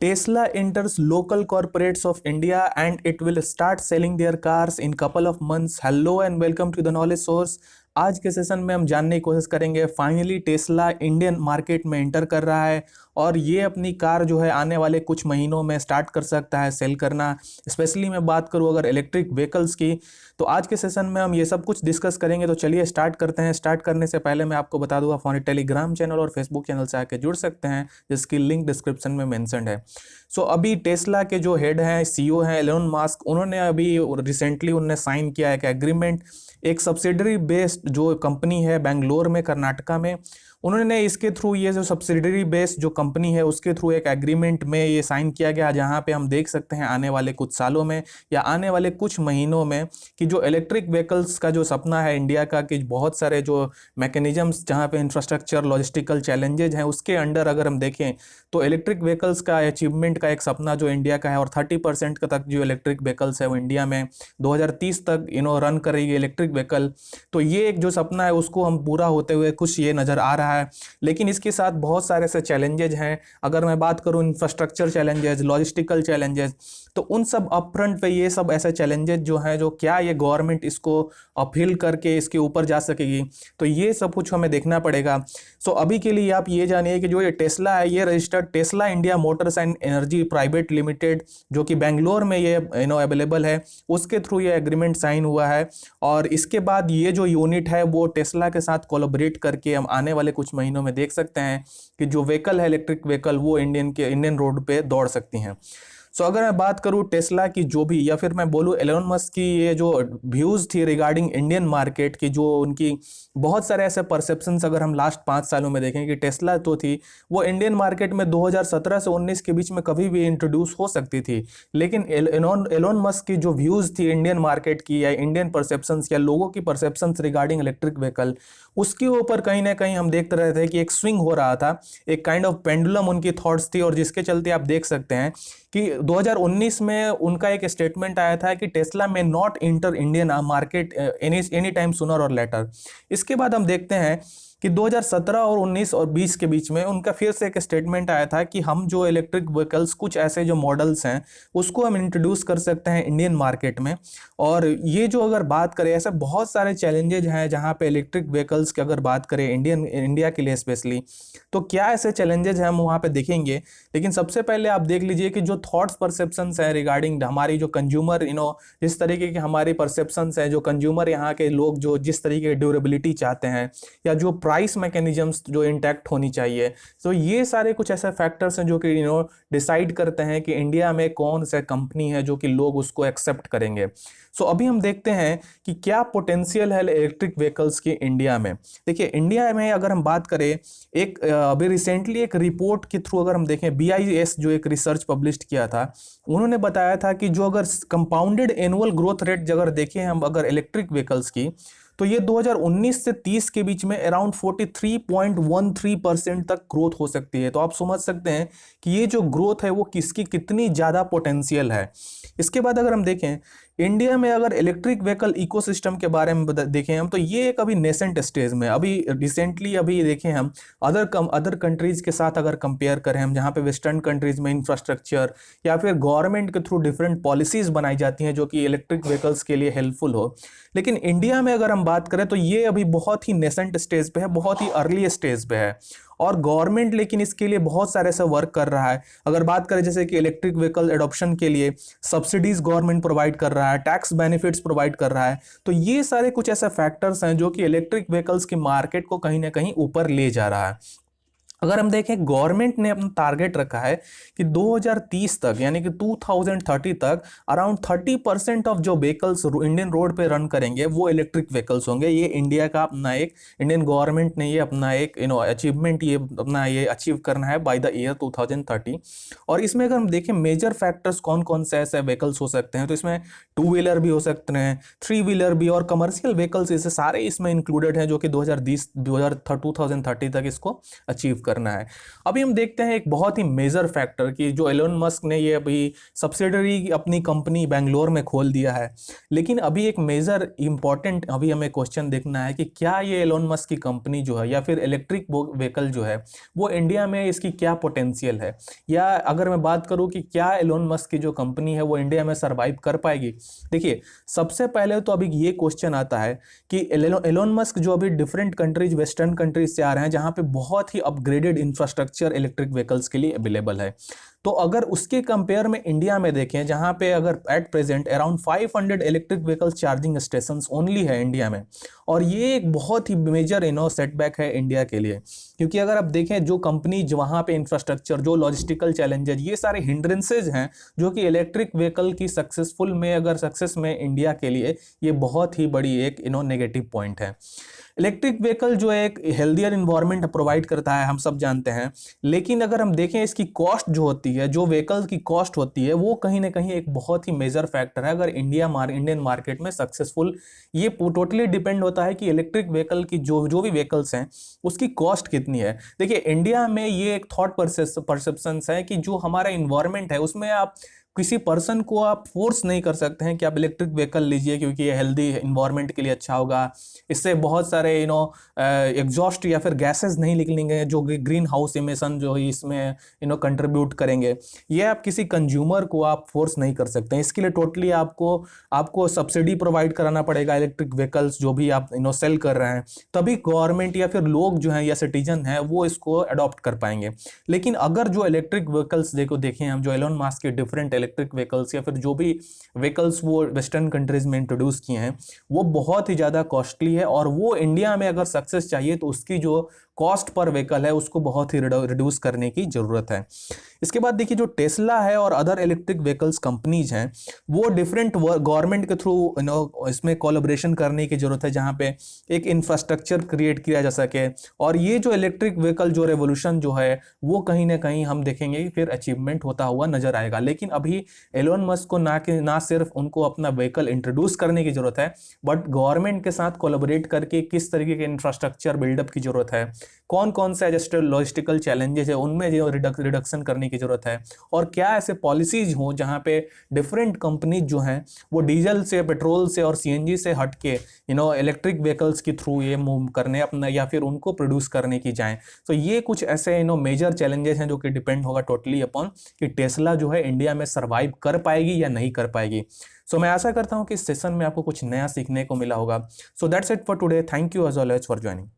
Tesla enters local corporates of India and it will start selling their cars in couple of months. Hello and welcome to the Knowledge Source. आज के session में हम जानने की कोशिश करेंगे finally Tesla Indian market में enter कर रहा है और ये अपनी कार जो है आने वाले कुछ महीनों में स्टार्ट कर सकता है सेल करना। स्पेशली मैं बात करूँ अगर इलेक्ट्रिक व्हीकल्स की, तो आज के सेशन में हम ये सब कुछ डिस्कस करेंगे। तो चलिए स्टार्ट करते हैं। स्टार्ट करने से पहले मैं आपको बता दूँ, आप हमारे टेलीग्राम चैनल और फेसबुक चैनल से आके जुड़ सकते हैं जिसकी लिंक डिस्क्रिप्शन में मेंशन्ड है। सो अभी टेस्ला के जो हेड हैं, सीईओ हैं एलोन मस्क, उन्होंने अभी रिसेंटली उन्होंने साइन किया है एक एग्रीमेंट एक सब्सिडरी बेस्ड जो कंपनी है बेंगलोर में कर्नाटका में, उन्होंने इसके थ्रू ये जो सब्सिडरी बेस्ड जो कंपनी है उसके थ्रू एक एग्रीमेंट में ये साइन किया गया, जहां पे हम देख सकते हैं आने वाले कुछ सालों में या आने वाले कुछ महीनों में कि जो इलेक्ट्रिक व्हीकल्स का जो सपना है इंडिया का, कि बहुत सारे जो मैकेनिज्म्स जहां पे इंफ्रास्ट्रक्चर लॉजिस्टिकल चैलेंजेज हैं उसके अंडर अगर हम देखें तो इलेक्ट्रिक व्हीकल्स का अचीवमेंट का एक सपना जो इंडिया का है, और 30% का तक जो इलेक्ट्रिक व्हीकल्स है वो इंडिया में 2030 तक रन करेगी इलेक्ट्रिक व्हीकल। तो ये एक जो सपना है उसको हम पूरा होते हुए कुछ ये नज़र आ रहा है। लेकिन इसके साथ बहुत सारे ऐसे चैलेंजेज हैं। अगर मैं बात करूं इंफ्रास्ट्रक्चर चैलेंजेस, लॉजिस्टिकल चैलेंजेस, तो उन सब अपफ्रंट पे ये सब ऐसे चैलेंजेस जो हैं, जो क्या ये गवर्नमेंट इसको अपील करके इसके ऊपर जा सकेगी, तो ये सब कुछ हमें देखना पड़ेगा। सो अभी के लिए आप ये जानिए कि जो ये टेस्ला है ये registered Tesla India Motors and energy private limited जो कि बेंगलोर में ये अवेलेबल है, उसके थ्रू ये एग्रीमेंट साइन हुआ है। और इसके बाद ये जो यूनिट है वो टेस्ला के साथ कोलैबोरेट करके हम आने वाले कुछ महीनों में देख सकते हैं कि जो व्हीकल है इलेक्ट्रिक व्हीकल वो इंडियन रोड पे दौड़ सकती हैं। सो अगर मैं बात करूं टेस्ला की जो भी, या फिर मैं बोलूं एलोन मस्क की ये जो व्यूज़ थी रिगार्डिंग इंडियन मार्केट की, जो उनकी बहुत सारे ऐसे परसेप्शंस अगर हम लास्ट 5 सालों में देखें कि टेस्ला तो थी वो इंडियन मार्केट में 2017 से 19 के बीच में कभी भी इंट्रोड्यूस हो सकती थी, लेकिन एलोन मस्क की जो व्यूज़ थी इंडियन मार्केट की या इंडियन परसेप्शंस या लोगों की परसेप्शंस रिगार्डिंग इलेक्ट्रिक व्हीकल, उसके ऊपर कहीं ना कहीं हम देख रहे थे कि एक स्विंग हो रहा था, एक काइंड ऑफ पेंडुलम उनकी थॉट्स थी, और जिसके चलते आप देख सकते हैं कि 2019 में उनका एक स्टेटमेंट आया था कि टेस्ला में not inter Indian market any time sooner और लेटर। इसके बाद हम देखते हैं कि 2017 और 19 और 20 के बीच में उनका फिर से एक स्टेटमेंट आया था कि हम जो इलेक्ट्रिक व्हीकल्स कुछ ऐसे जो मॉडल्स हैं उसको हम इंट्रोड्यूस कर सकते हैं इंडियन मार्केट में। और ये जो अगर बात करें, ऐसे बहुत सारे चैलेंजेज हैं जहां पे इलेक्ट्रिक व्हीकल्स की अगर बात करें इंडिया के लिए स्पेशली, तो क्या ऐसे चैलेंजेज हैं हम वहाँ पे देखेंगे। लेकिन सबसे पहले आप देख लीजिए कि जो थॉट्स परसेप्शंस है रिगार्डिंग हमारी जो कंज्यूमर जिस तरीके की हमारी परसेप्शंस है, जो कंज्यूमर यहाँ के लोग जो जिस तरीके की ड्यूरेबिलिटी चाहते हैं या जो प्राइस मैकेनिज्म्स जो इंटैक्ट होनी चाहिए, तो ये सारे कुछ ऐसे फैक्टर्स हैं जो कि डिसाइड करते हैं कि इंडिया में कौन सा कंपनी है जो कि लोग उसको एक्सेप्ट करेंगे। सो अभी हम देखते हैं कि क्या पोटेंशियल है इलेक्ट्रिक व्हीकल्स की इंडिया में। देखिए इंडिया में अगर हम बात करें, एक अभी रिसेंटली एक रिपोर्ट के थ्रू अगर हम देखें, BIS जो एक रिसर्च पब्लिश किया था, उन्होंने बताया था कि जो अगर कंपाउंडेड एनुअल ग्रोथ रेट अगर देखें हम अगर इलेक्ट्रिक व्हीकल्स की, तो ये 2019 से 30 के बीच में अराउंड 43.13% तक ग्रोथ हो सकती है। तो आप समझ सकते हैं कि ये जो ग्रोथ है वो किसकी कितनी ज़्यादा पोटेंशियल है। इसके बाद अगर हम देखें इंडिया में अगर इलेक्ट्रिक व्हीकल इकोसिस्टम के बारे में देखें हम, तो ये एक अभी नेसेंट स्टेज में, अभी रिसेंटली अभी देखें हम अदर कंट्रीज़ के साथ अगर कंपेयर करें हम, जहाँ पे वेस्टर्न कंट्रीज़ में इंफ्रास्ट्रक्चर या फिर गवर्नमेंट के थ्रू डिफरेंट पॉलिसीज़ बनाई जाती हैं जो कि इलेक्ट्रिक व्हीकल्स के लिए हेल्पफुल हो, लेकिन इंडिया में अगर हम बात करें तो ये अभी बहुत ही नेसेंट स्टेज पे है, बहुत ही अर्ली स्टेज पे है। और गवर्नमेंट लेकिन इसके लिए बहुत सारे ऐसा वर्क कर रहा है। अगर बात करें जैसे कि इलेक्ट्रिक व्हीकल एडॉप्शन के लिए सब्सिडीज गवर्नमेंट प्रोवाइड कर रहा है, टैक्स बेनिफिट्स प्रोवाइड कर रहा है, तो ये सारे कुछ ऐसे फैक्टर्स हैं जो कि इलेक्ट्रिक व्हीकल्स की मार्केट को कहीं ना कहीं ऊपर ले जा रहा है। अगर हम देखें गवर्नमेंट ने अपना टारगेट रखा है कि 2030 तक यानी कि 2030 तक अराउंड 30% ऑफ जो व्हीकल्स इंडियन रोड पे रन करेंगे वो इलेक्ट्रिक व्हीकल्स होंगे। ये इंडिया का अपना एक, इंडियन गवर्नमेंट ने ये अपना एक अचीवमेंट ये अपना ये अचीव करना है बाय द ईयर 2030। और इसमें अगर हम देखें मेजर फैक्टर्स कौन कौन से ऐसे व्हीकल्स हो सकते हैं, तो इसमें 2 व्हीलर भी हो सकते हैं, 3 व्हीलर भी, और कमर्शियल व्हीकल्स इसे सारे इसमें इंक्लूडेड हैं जो कि 2030 तक इसको अचीव करना है। अभी हम देखते हैं एक बहुत ही मेजर फैक्टर कि जो एलोन मस्क ने ये अभी सब्सिडरी अपनी कंपनी बेंगलोर में खोल दिया है, लेकिन अभी एक मेजर इंपॉर्टेंट अभी हमें क्वेश्चन देखना है कि क्या ये एलोन मस्क की कंपनी जो है या फिर इलेक्ट्रिक व्हीकल जो है वो इंडिया में इसकी क्या पोटेंशियल है, या अगर मैं बात करूं कि क्या एलोन मस्क की जो कंपनी है वो इंडिया में सरवाइव कर पाएगी। देखिए, सबसे पहले तो अभी ये क्वेश्चन आता है कि एलोन मस्क जो अभी डिफरेंट कंट्रीज, वेस्टर्न कंट्रीज से आ रहे हैं जहां पे बहुत ही अपग्रेडेड इंफ्रास्ट्रक्चर इलेक्ट्रिक व्हीकल्स के लिए अवेलेबल है, तो अगर उसके कंपेयर में इंडिया में देखें जहां पे अगर at present around 500 electric vehicle charging stations only है इंडिया में, और ये एक बहुत ही मेजर सेटबैक है इंडिया के लिए, क्योंकि अगर आप देखें जो कंपनी वहां पे इंफ्रास्ट्रक्चर, जो लॉजिस्टिकल चैलेंजेस, ये सारे हिंड्रेंसेज हैं जो कि इलेक्ट्रिक व्हीकल की सक्सेसफुल में, अगर सक्सेस में इंडिया के लिए ये बहुत ही बड़ी एक नेगेटिव पॉइंट है। इलेक्ट्रिक व्हीकल जो एक हेल्दियर इन्वायरमेंट प्रोवाइड करता है हम सब जानते हैं, लेकिन अगर हम देखें इसकी कॉस्ट जो होती है, जो व्हीकल की कॉस्ट होती है, वो कहीं ना कहीं एक बहुत ही मेजर फैक्टर है अगर इंडियन मार्केट में सक्सेसफुल। ये टोटली डिपेंड होता है कि इलेक्ट्रिक व्हीकल की जो जो भी व्हीकल्स हैं उसकी कॉस्ट कितनी है। देखिए, इंडिया में ये एक थॉट परसेप्शन है कि जो हमारा इन्वायरमेंट है उसमें आप किसी पर्सन को आप फोर्स नहीं कर सकते हैं कि आप इलेक्ट्रिक व्हीकल लीजिए क्योंकि ये हेल्दी इन्वायरमेंट के लिए अच्छा होगा, इससे बहुत सारे एग्जॉस्ट या फिर गैसेस नहीं निकलेंगे जो ग्रीन हाउस इमिशन जो इसमें कंट्रीब्यूट करेंगे। ये आप किसी कंज्यूमर को आप फोर्स नहीं कर सकते हैं। इसके लिए टोटली आपको सब्सिडी प्रोवाइड कराना पड़ेगा इलेक्ट्रिक व्हीकल्स जो भी आप सेल कर रहे हैं, तभी गवर्नमेंट या फिर लोग जो हैं या सिटीजन हैं वो इसको अडॉप्ट कर पाएंगे। लेकिन अगर जो इलेक्ट्रिक व्हीकल्स देखें हम, जो एलोन मस्क के डिफरेंट इलेक्ट्रिक व्हीकल्स या फिर जो भी व्हीकल्स वो वेस्टर्न कंट्रीज में इंट्रोड्यूस किए हैं वो बहुत ही ज़्यादा कॉस्टली है, और वो इंडिया में अगर सक्सेस चाहिए तो उसकी जो कॉस्ट पर व्हीकल है उसको बहुत ही रिड्यूस करने की ज़रूरत है। इसके बाद देखिए, जो टेस्ला है और अदर इलेक्ट्रिक व्हीकल्स कंपनीज हैं वो डिफरेंट गवर्नमेंट के थ्रू इसमें कोलैबोरेशन करने की ज़रूरत है जहाँ पे एक इंफ्रास्ट्रक्चर क्रिएट किया जा सके, और ये जो इलेक्ट्रिक व्हीकल जो रेवोल्यूशन जो है वो कहीं ना कहीं हम देखेंगे फिर अचीवमेंट होता हुआ नजर आएगा। लेकिन अभी एलोन मस्क को ना सिर्फ उनको अपना व्हीकल इंट्रोड्यूस करने की जरूरत है, बट गवर्नमेंट के साथ कोलैबोरेट करके किस तरीके के इंफ्रास्ट्रक्चर बिल्डअप की जरूरत है, कौन कौन से एडजस्टेड लॉजिस्टिकल चैलेंजेस है उनमें जो रिडक्शन करने की जरूरत है, और क्या ऐसे पॉलिसीज हों जहां पे डिफरेंट कंपनीज जो हैं वो डीजल से, पेट्रोल से और सीएनजी से हटके इलेक्ट्रिक व्हीकल्स के थ्रू ये मूव करने अपना या फिर उनको प्रोड्यूस करने की जाएं। तो ये कुछ ऐसे मेजर चैलेंजेस हैं जो कि डिपेंड होगा टोटली अपॉन कि टेस्ला जो है इंडिया में सर्वाइव कर पाएगी या नहीं कर पाएगी। सो मैं आशा करता हूं कि इस सेशन में आपको कुछ नया सीखने को मिला होगा। So that's it for today. Thank you as always for joining.